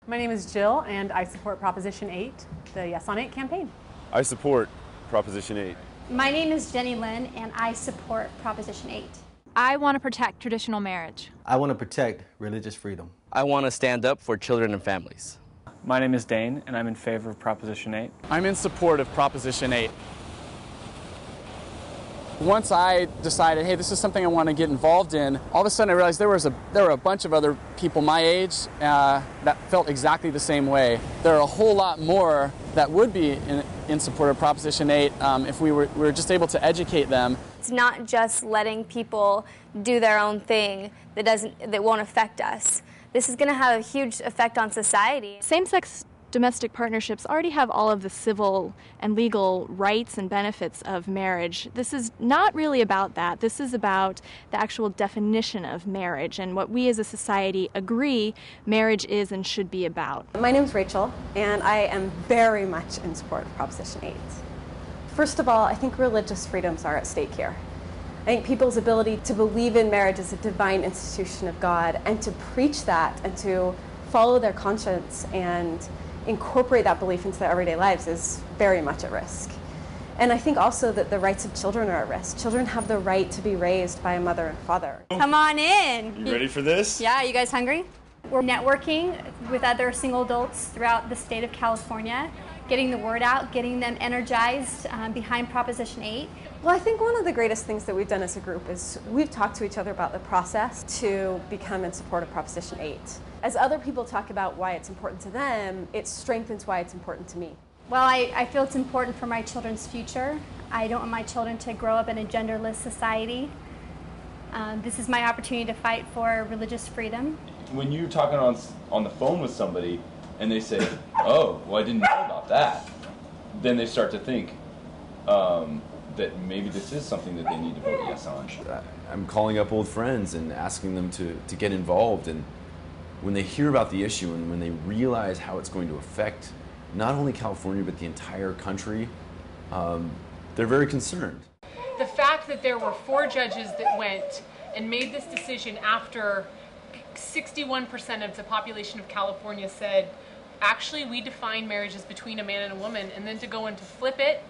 My name is Jill, and I support Proposition 8, the Yes on 8 campaign. I support Proposition 8. My name is Jenny Lynn, and I support Proposition 8. I want to protect traditional marriage. I want to protect religious freedom. I want to stand up for children and families. My name is Dane, and I'm in favor of Proposition 8. I'm in support of Proposition 8. Once I decided, hey, this is something I want to get involved in, all of a sudden I realized there were a bunch of other people my age that felt exactly the same way. There are a whole lot more that would be in support of Proposition 8 if we were just able to educate them. It's not just letting people do their own thing that won't affect us. This is going to have a huge effect on society. Same-sex domestic partnerships already have all of the civil and legal rights and benefits of marriage. This is not really about that. This is about the actual definition of marriage and what we as a society agree marriage is and should be about. My name is Rachel, and I am very much in support of Proposition 8. First of all, I think religious freedoms are at stake here. I think people's ability to believe in marriage as a divine institution of God and to preach that and to follow their conscience and incorporate that belief into their everyday lives is very much at risk. And I think also that the rights of children are at risk. Children have the right to be raised by a mother and father. Come on in. You ready for this? Yeah, you guys hungry? We're networking with other single adults throughout the state of California, getting the word out, getting them energized behind Proposition 8. Well, I think one of the greatest things that we've done as a group is we've talked to each other about the process to become in support of Proposition 8. As other people talk about why it's important to them, it strengthens why it's important to me. Well, I feel it's important for my children's future. I don't want my children to grow up in a genderless society. This is my opportunity to fight for religious freedom. When you're talking on the phone with somebody and they say, oh, well, I didn't know about that, then they start to think that maybe this is something that they need to vote yes on. I'm calling up old friends and asking them to get involved, and when they hear about the issue and when they realize how it's going to affect not only California but the entire country, they're very concerned. The fact that there were 4 judges that went and made this decision after 61% of the population of California said, actually we define marriage as between a man and a woman, and then to go and to flip it,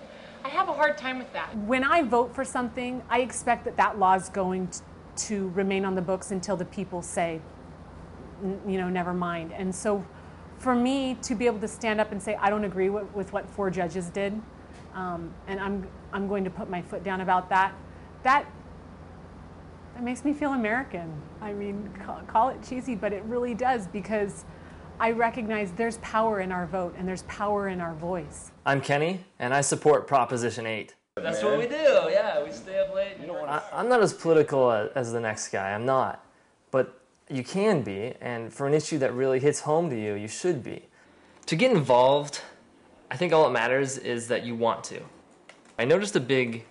I have a hard time with that. When I vote for something, I expect that law is going to remain on the books until the people say, never mind. And so for me to be able to stand up and say, I don't agree with what 4 judges did, and I'm going to put my foot down about that makes me feel American. I mean, call it cheesy, but it really does, because I recognize there's power in our vote and there's power in our voice. I'm Kenny, and I support Proposition 8. That's what we do, yeah, we stay up late. I'm not as political as the next guy, I'm not. But you can be, and for an issue that really hits home to you, you should be. To get involved, I think all that matters is that you want to. I noticed a big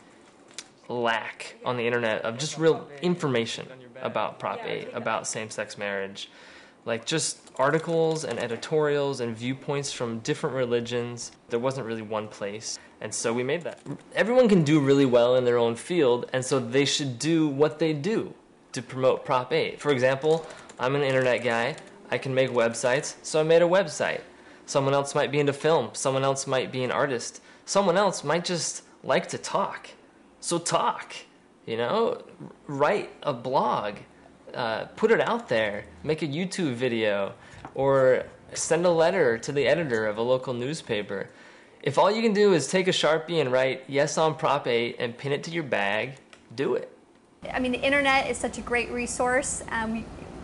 lack on the internet of just real information about Prop 8, about same-sex marriage. Like just articles and editorials and viewpoints from different religions. There wasn't really one place, and so we made that. Everyone can do really well in their own field, and so they should do what they do to promote Prop 8. For example, I'm an internet guy. I can make websites, so I made a website. Someone else might be into film. Someone else might be an artist. Someone else might just like to talk. So talk, write a blog. Put it out there, make a YouTube video, or send a letter to the editor of a local newspaper. If all you can do is take a Sharpie and write yes on Prop 8 and pin it to your bag, do it. I mean, the internet is such a great resource.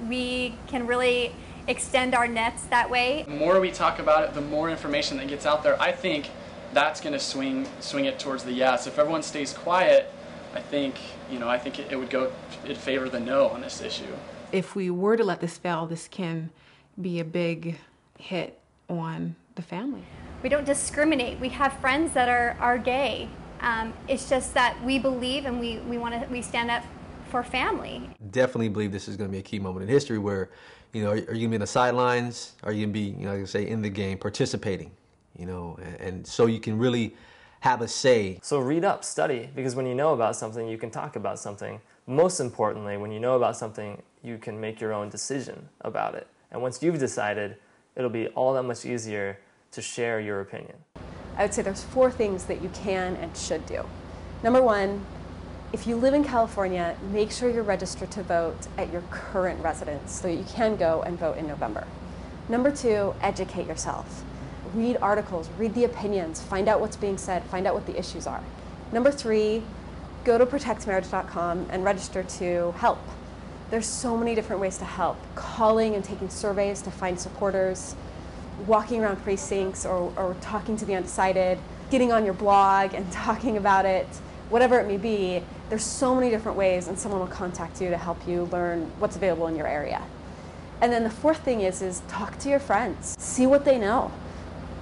We can really extend our nets that way. The more we talk about it, the more information that gets out there. I think that's going to swing it towards the yes. If everyone stays quiet, I think it'd favor the no on this issue. If we were to let this fail, this can be a big hit on the family. We don't discriminate. We have friends that are gay. It's just that we believe and we stand up for family. Definitely believe this is going to be a key moment in history where, are you going to be in the sidelines? Are you going to be, like I say, in the game, participating? And so you can really have a say. So read up, study, because when you know about something, you can talk about something. Most importantly, when you know about something, you can make your own decision about it. And once you've decided, it'll be all that much easier to share your opinion. I would say there's 4 things that you can and should do. Number 1, if you live in California, make sure you're registered to vote at your current residence so you can go and vote in November. Number 2, educate yourself. Read articles, read the opinions, find out what's being said, find out what the issues are. Number 3, go to protectmarriage.com and register to help. There's so many different ways to help. Calling and taking surveys to find supporters, walking around precincts or talking to the undecided, getting on your blog and talking about it, whatever it may be. There's so many different ways, and someone will contact you to help you learn what's available in your area. And then the 4th thing is talk to your friends. See what they know.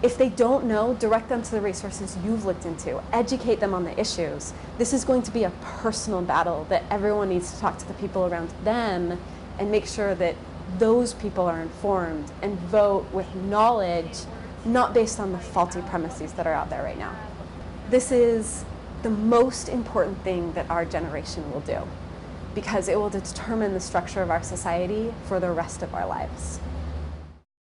If they don't know, direct them to the resources you've looked into. Educate them on the issues. This is going to be a personal battle that everyone needs to talk to the people around them and make sure that those people are informed and vote with knowledge, not based on the faulty premises that are out there right now. This is the most important thing that our generation will do, because it will determine the structure of our society for the rest of our lives.